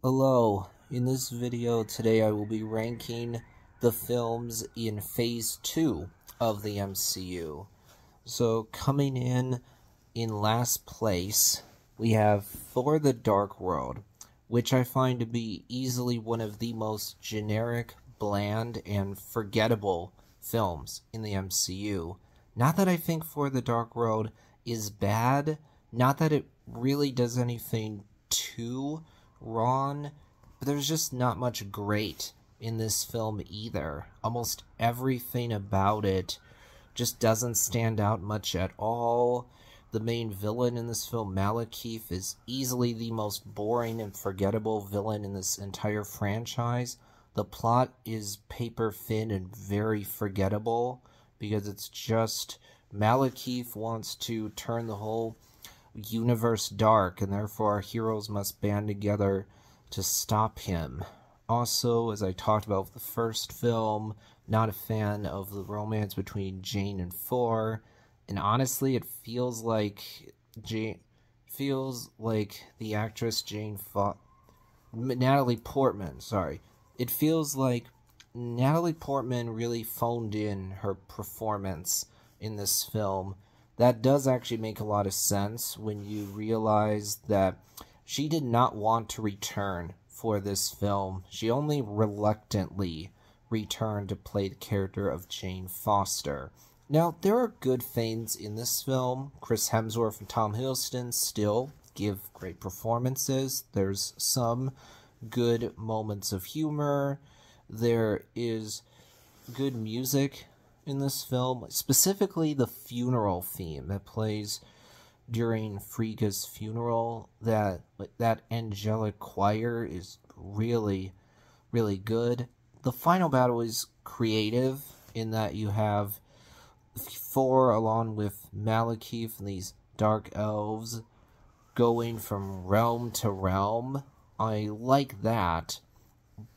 Hello, in this video today I will be ranking the films in Phase 2 of the MCU. So coming in last place, we have Thor the Dark World, which I find to be easily one of the most generic, bland, and forgettable films in the MCU. Not that I think Thor the Dark World is bad, not that it really does anything too wrong, but there's just not much great in this film either. Almost everything about it just doesn't stand out much at all. The main villain in this film, Malekith, is easily the most boring and forgettable villain in this entire franchise. The plot is paper thin and very forgettable because it's just Malekith wants to turn the whole universe dark, and therefore our heroes must band together to stop him. Also, as I talked about with the first film, not a fan of the romance between Jane and Thor, and honestly, it feels like the actress Natalie Portman, it feels like Natalie Portman really phoned in her performance in this film. That does actually make a lot of sense when you realize that she did not want to return for this film. She only reluctantly returned to play the character of Jane Foster. Now, there are good things in this film. Chris Hemsworth and Tom Hiddleston still give great performances. There's some good moments of humor. There is good music in this film, specifically the funeral theme that plays during Frigga's funeral. That angelic choir is really, really good. The final battle is creative in that you have Thor along with Malekith and these dark elves going from realm to realm. I like that,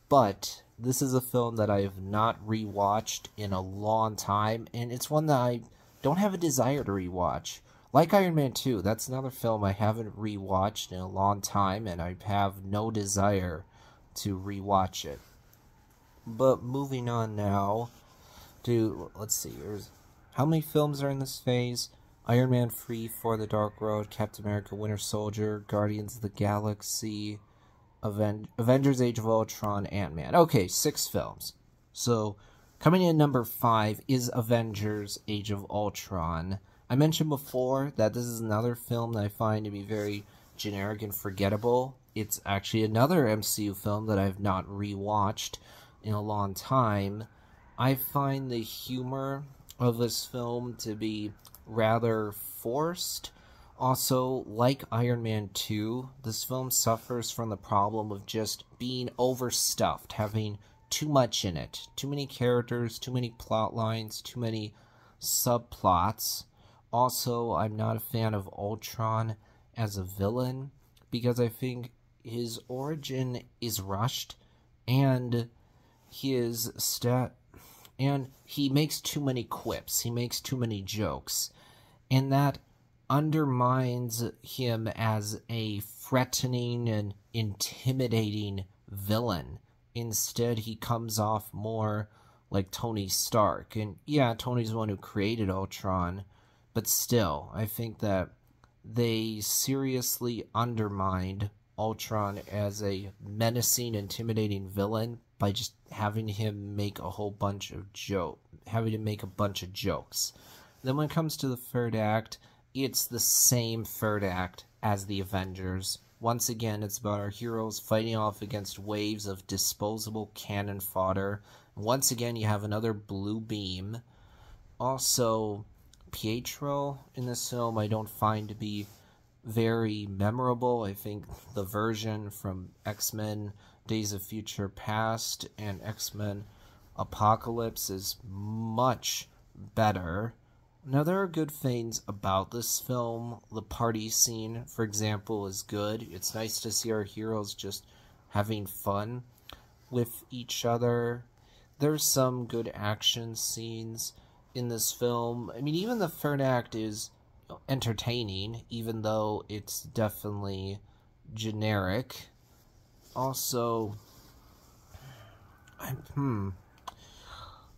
but this is a film that I have not rewatched in a long time, and it's one that I don't have a desire to rewatch. Like Iron Man 2, that's another film I haven't rewatched in a long time, and I have no desire to rewatch it. But moving on now to, let's see, how many films are in this phase? Iron Man 3, Thor the Dark World, Captain America Winter Soldier, Guardians of the Galaxy, Avengers Age of Ultron, Ant-Man. Okay, 6 films. So, coming in number 5 is Avengers Age of Ultron. I mentioned before that this is another film that I find to be very generic and forgettable. It's actually another MCU film that I have not rewatched in a long time. I find the humor of this film to be rather forced. Also, like Iron Man 2, this film suffers from the problem of just being overstuffed, having too much in it. Too many characters, too many plot lines, too many subplots. Also, I'm not a fan of Ultron as a villain, because I think his origin is rushed, and he makes too many quips, he makes too many jokes, and that undermines him as a threatening and intimidating villain. Instead, he comes off more like Tony Stark. And yeah, Tony's the one who created Ultron, but still, I think that they seriously undermined Ultron as a menacing, intimidating villain by just having him make a bunch of jokes. Then when it comes to the third act, it's the same third act as the Avengers. Once again, it's about our heroes fighting off against waves of disposable cannon fodder. Once again, you have another blue beam. Also, Pietro in this film I don't find to be very memorable. I think the version from X-Men Days of Future Past and X-Men Apocalypse is much better. Now, there are good things about this film. The party scene, for example, is good. It's nice to see our heroes just having fun with each other. There's some good action scenes in this film. I mean, even the third act is entertaining, even though it's definitely generic. Also, I'm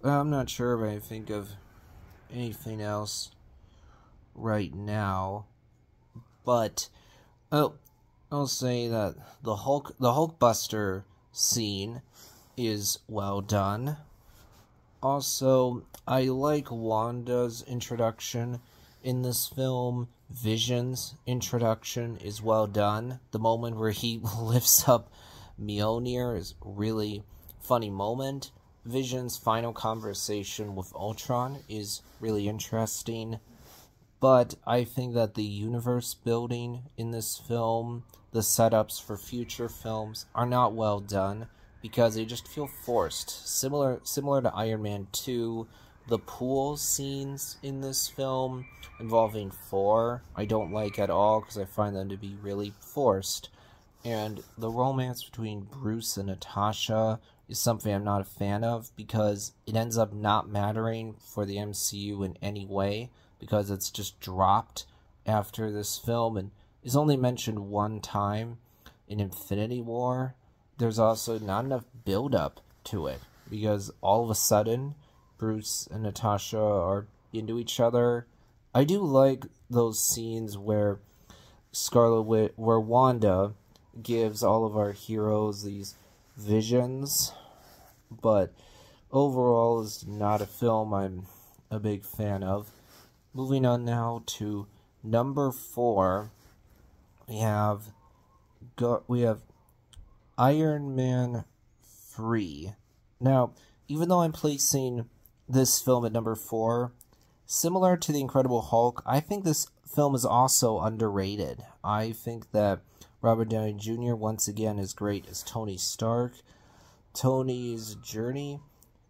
not sure if I think of anything else right now, but I'll say that the Hulkbuster scene is well done. Also, I like Wanda's introduction in this film. Vision's introduction is well done. The moment where he lifts up Mjolnir is a really funny moment. Vision's final conversation with Ultron is really interesting. But I think that the universe building in this film, the setups for future films, are not well done because they just feel forced. Similar to Iron Man 2, the pool scenes in this film involving Thor, I don't like at all because I find them to be really forced. And the romance between Bruce and Natasha is something I'm not a fan of because it ends up not mattering for the MCU in any way, because it's just dropped after this film and is only mentioned one time in Infinity War. There's also not enough build-up to it, because all of a sudden, Bruce and Natasha are into each other. I do like those scenes where where Wanda gives all of our heroes these visions, but overall is not a film I'm a big fan of. Moving on now to number 4, we have Iron Man 3. Now, even though I'm placing this film at number 4, similar to The Incredible Hulk, I think this film is also underrated. I think that Robert Downey Jr. once again is great as Tony Stark. Tony's journey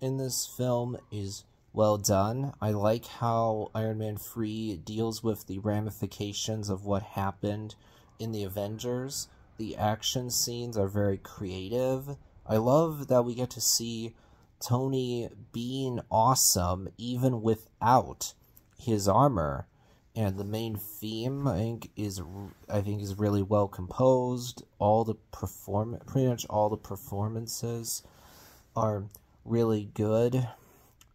in this film is well done. I like how Iron Man 3 deals with the ramifications of what happened in the Avengers. The action scenes are very creative. I love that we get to see Tony being awesome even without his armor. And the main theme, I think is really well composed. Pretty much all the performances are really good.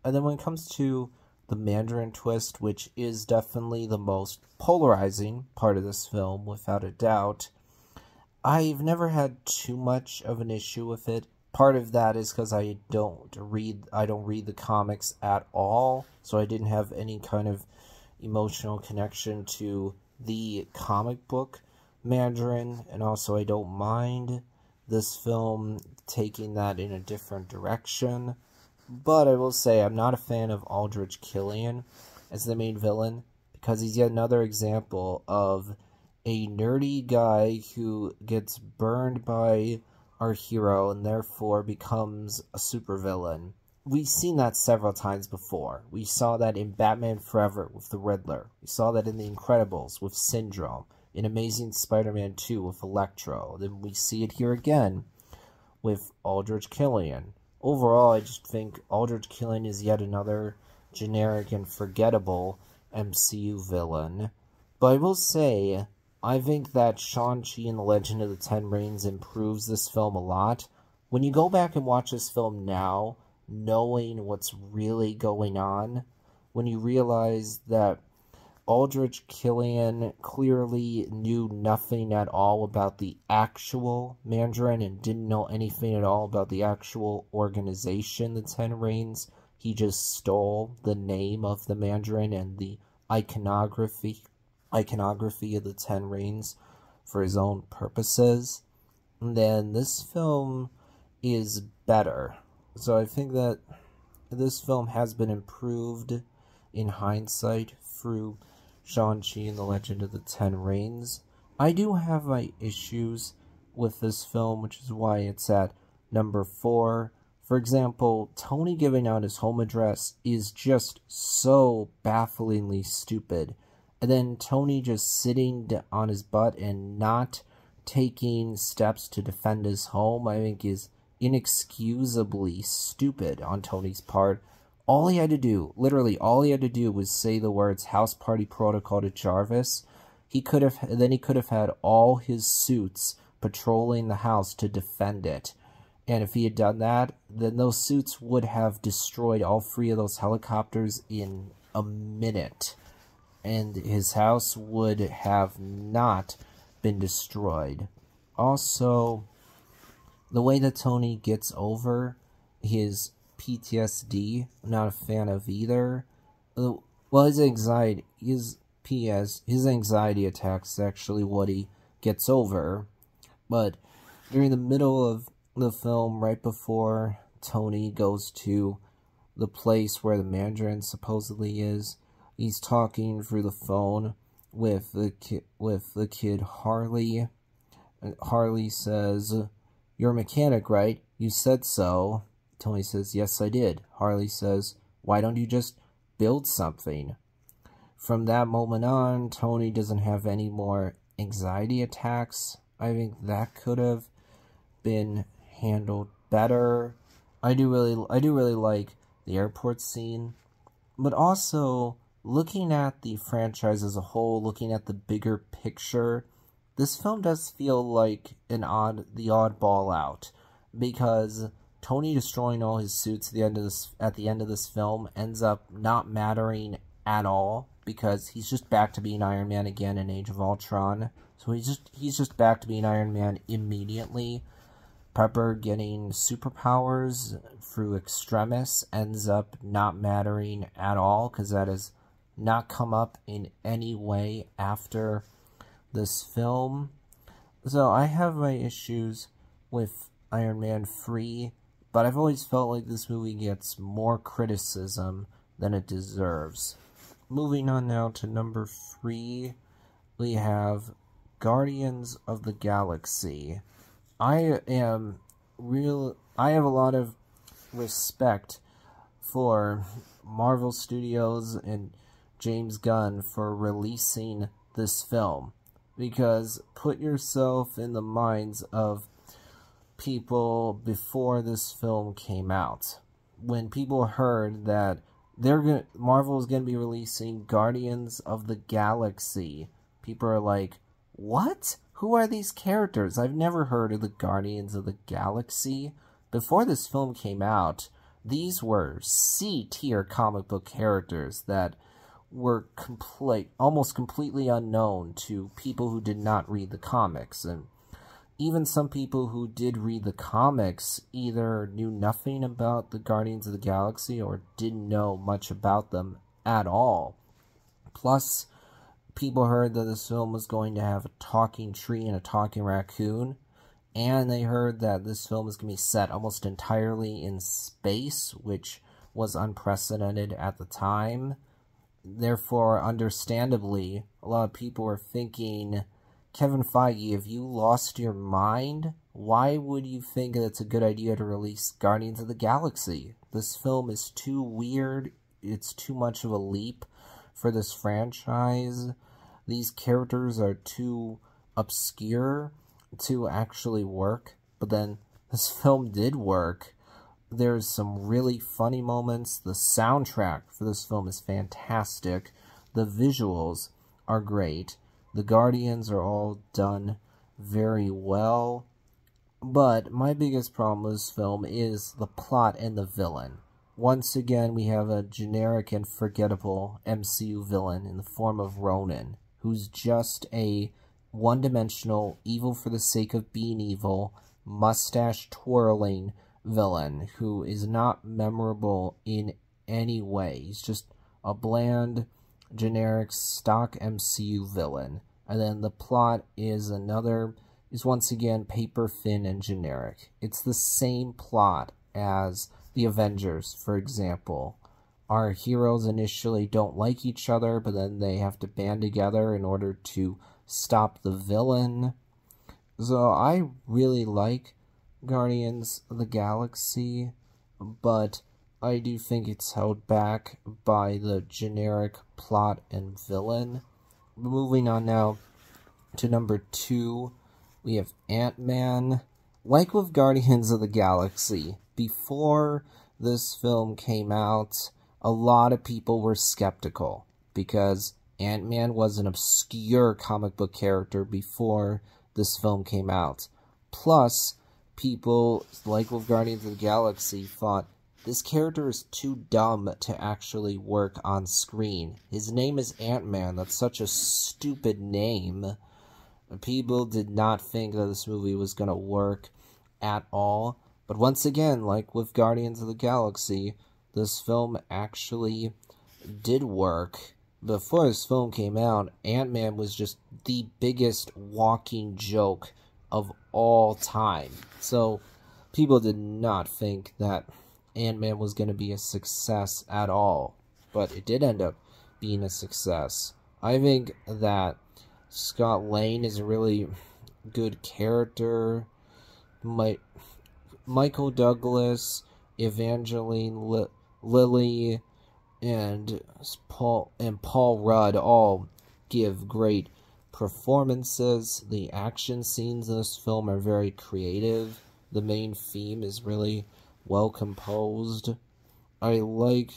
And then when it comes to the Mandarin twist, which is definitely the most polarizing part of this film, without a doubt, I've never had too much of an issue with it. Part of that is because I don't read the comics at all, so I didn't have any kind of emotional connection to the comic book Mandarin, and also I don't mind this film taking that in a different direction. But I will say I'm not a fan of Aldrich Killian as the main villain, because he's yet another example of a nerdy guy who gets burned by our hero and therefore becomes a supervillain. We've seen that several times before. We saw that in Batman Forever with the Riddler. We saw that in The Incredibles with Syndrome. In Amazing Spider-Man 2 with Electro. Then we see it here again with Aldrich Killian. Overall, I just think Aldrich Killian is yet another generic and forgettable MCU villain. But I will say, I think that Shang-Chi and the Legend of the Ten Rings improves this film a lot. When you go back and watch this film now, knowing what's really going on, when you realize that Aldrich Killian clearly knew nothing at all about the actual Mandarin and didn't know anything at all about the actual organization, the Ten Rings. He just stole the name of the Mandarin and the iconography of the Ten Rings for his own purposes. And then this film is better. So I think that this film has been improved in hindsight through Shang-Chi and the Legend of the Ten Rings. I do have my issues with this film, which is why it's at number 4. For example, Tony giving out his home address is just so bafflingly stupid. And then Tony just sitting on his butt and not taking steps to defend his home, I think is inexcusably stupid on Tony's part. All he had to do, literally all he had to do, was say the words House Party Protocol to Jarvis. He could have had all his suits patrolling the house to defend it. And if he had done that, then those suits would have destroyed all 3 of those helicopters in a minute. And his house would have not been destroyed. Also, the way that Tony gets over his PTSD, I'm not a fan of either. Well, his anxiety attacks is actually what he gets over. But during the middle of the film, right before Tony goes to the place where the Mandarin supposedly is, he's talking through the phone with the kid Harley. And Harley says, "You're a mechanic, right? You said so." Tony says, "Yes, I did." Harley says, "Why don't you just build something?" From that moment on, Tony doesn't have any more anxiety attacks. I think that could have been handled better. I do really like the airport scene, but also looking at the franchise as a whole, looking at the bigger picture, this film does feel like the oddball out, because Tony destroying all his suits at the end of this film ends up not mattering at all, because he's just back to being Iron Man again in Age of Ultron. So he's just back to being Iron Man immediately. Pepper getting superpowers through Extremis ends up not mattering at all, because that has not come up in any way after this film. So I have my issues with Iron Man 3, but I've always felt like this movie gets more criticism than it deserves. Moving on now to number 3, we have Guardians of the Galaxy. I have a lot of respect for Marvel Studios and James Gunn for releasing this film, because put yourself in the minds of people before this film came out. When people heard that Marvel is going to be releasing Guardians of the Galaxy, people are like, "What? Who are these characters? I've never heard of the Guardians of the Galaxy." Before this film came out, these were C-tier comic book characters that were almost completely unknown to people who did not read the comics. And even some people who did read the comics either knew nothing about the Guardians of the Galaxy or didn't know much about them at all. Plus, people heard that this film was going to have a talking tree and a talking raccoon, and they heard that this film was going to be set almost entirely in space, which was unprecedented at the time. Therefore, understandably, a lot of people were thinking, "Kevin Feige, have you lost your mind? Why would you think that it's a good idea to release Guardians of the Galaxy? This film is too weird. It's too much of a leap for this franchise. These characters are too obscure to actually work." But then this film did work. There's some really funny moments. The soundtrack for this film is fantastic. The visuals are great. The Guardians are all done very well. But my biggest problem with this film is the plot and the villain. Once again, we have a generic and forgettable MCU villain in the form of Ronan, who's just a one-dimensional, evil for the sake of being evil, mustache-twirling villain who is not memorable in any way. He's just a bland, generic, stock MCU villain. And then the plot is once again paper thin and generic. It's the same plot as the Avengers, for example. Our heroes initially don't like each other, but then they have to band together in order to stop the villain. So I really like Guardians of the Galaxy, but I do think it's held back by the generic plot and villain. Moving on now to number 2, we have Ant-Man. Like with Guardians of the Galaxy, before this film came out, a lot of people were skeptical, because Ant-Man was an obscure comic book character before this film came out. Plus, people, like with Guardians of the Galaxy, thought this character is too dumb to actually work on screen. His name is Ant-Man. That's such a stupid name. People did not think that this movie was going to work at all. But once again, like with Guardians of the Galaxy, this film actually did work. Before this film came out, Ant-Man was just the biggest walking joke of all time. So, people did not think that Ant-Man was going to be a success at all. But it did end up being a success. I think that Scott Lang is a really good character. Michael Douglas, Evangeline Lilly, and Paul Rudd all give great performances. The action scenes in this film are very creative. The main theme is really well composed. I like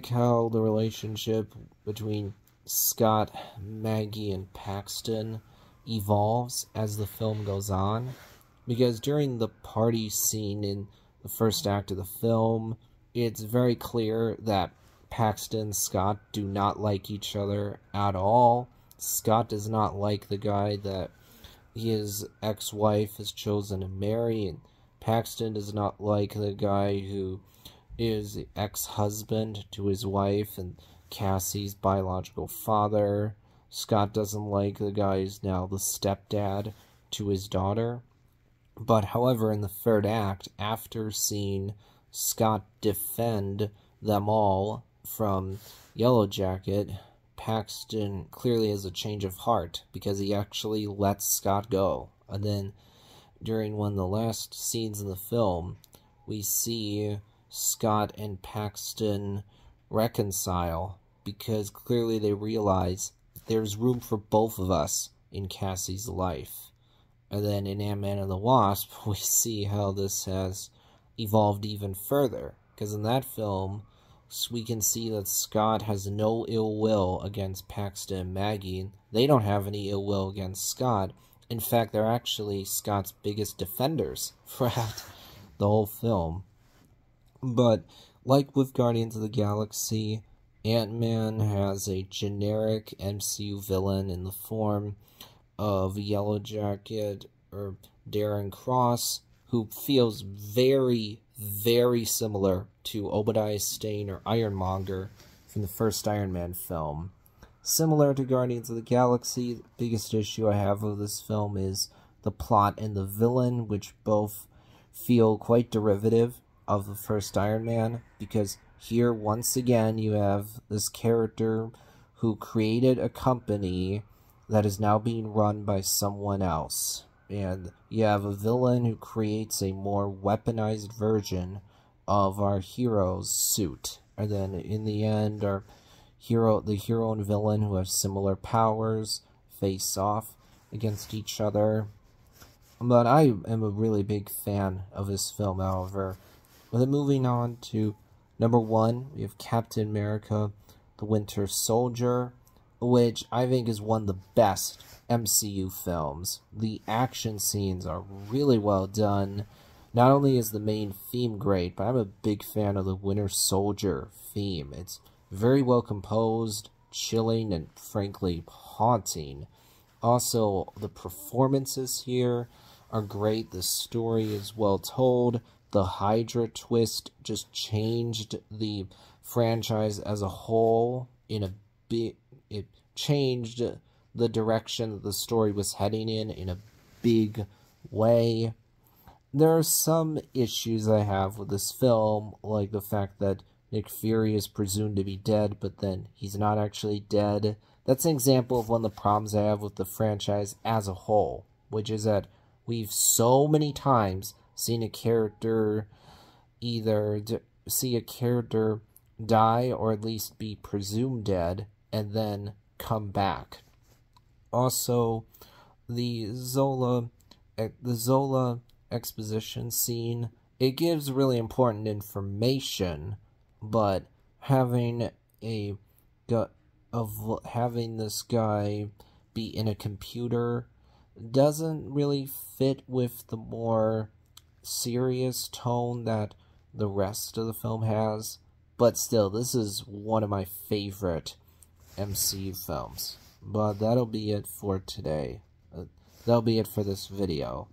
how the relationship between Scott, Maggie, and Paxton evolves as the film goes on. Because during the party scene in the first act of the film, it's very clear that Paxton and Scott do not like each other at all. Scott does not like the guy that his ex-wife has chosen to marry, and Paxton does not like the guy who is the ex-husband to his wife and Cassie's biological father. Scott doesn't like the guy who's now the stepdad to his daughter. But however, in the third act, after seeing Scott defend them all from Yellow Jacket, Paxton clearly has a change of heart because he actually lets Scott go. And then during one of the last scenes in the film, we see Scott and Paxton reconcile because clearly they realize there's room for both of us in Cassie's life. And then in Ant-Man and the Wasp, we see how this has evolved even further. Because in that film, we can see that Scott has no ill will against Paxton and Maggie. They don't have any ill will against Scott. In fact, they're actually Scott's biggest defenders throughout the whole film. But, like with Guardians of the Galaxy, Ant-Man has a generic MCU villain in the form of Yellow Jacket or Darren Cross, who feels very, very similar to Obadiah Stane or Ironmonger from the first Iron Man film. Similar to Guardians of the Galaxy, the biggest issue I have with this film is the plot and the villain, which both feel quite derivative of the first Iron Man, because here, once again, you have this character who created a company that is now being run by someone else. And you have a villain who creates a more weaponized version of our hero's suit. And then in the end, the hero and villain who have similar powers face off against each other. But I am a really big fan of this film, however. But then moving on to number 1, we have Captain America, the Winter Soldier, which I think is one of the best MCU films. The action scenes are really well done. Not only is the main theme great, but I'm a big fan of the Winter Soldier theme. It's very well composed, chilling, and frankly haunting. Also, the performances here are great. The story is well told. The Hydra twist just changed the franchise as a whole in a big... It changed the direction that the story was heading in a big way. There are some issues I have with this film, like the fact that Nick Fury is presumed to be dead, but then he's not actually dead. That's an example of one of the problems I have with the franchise as a whole, which is that we've so many times seen a character die or at least be presumed dead and then come back. Also, the Zola exposition scene, it gives really important information, but having this guy be in a computer doesn't really fit with the more serious tone that the rest of the film has. But still, this is one of my favorite MCU films. But that'll be it for today. That'll be it for this video.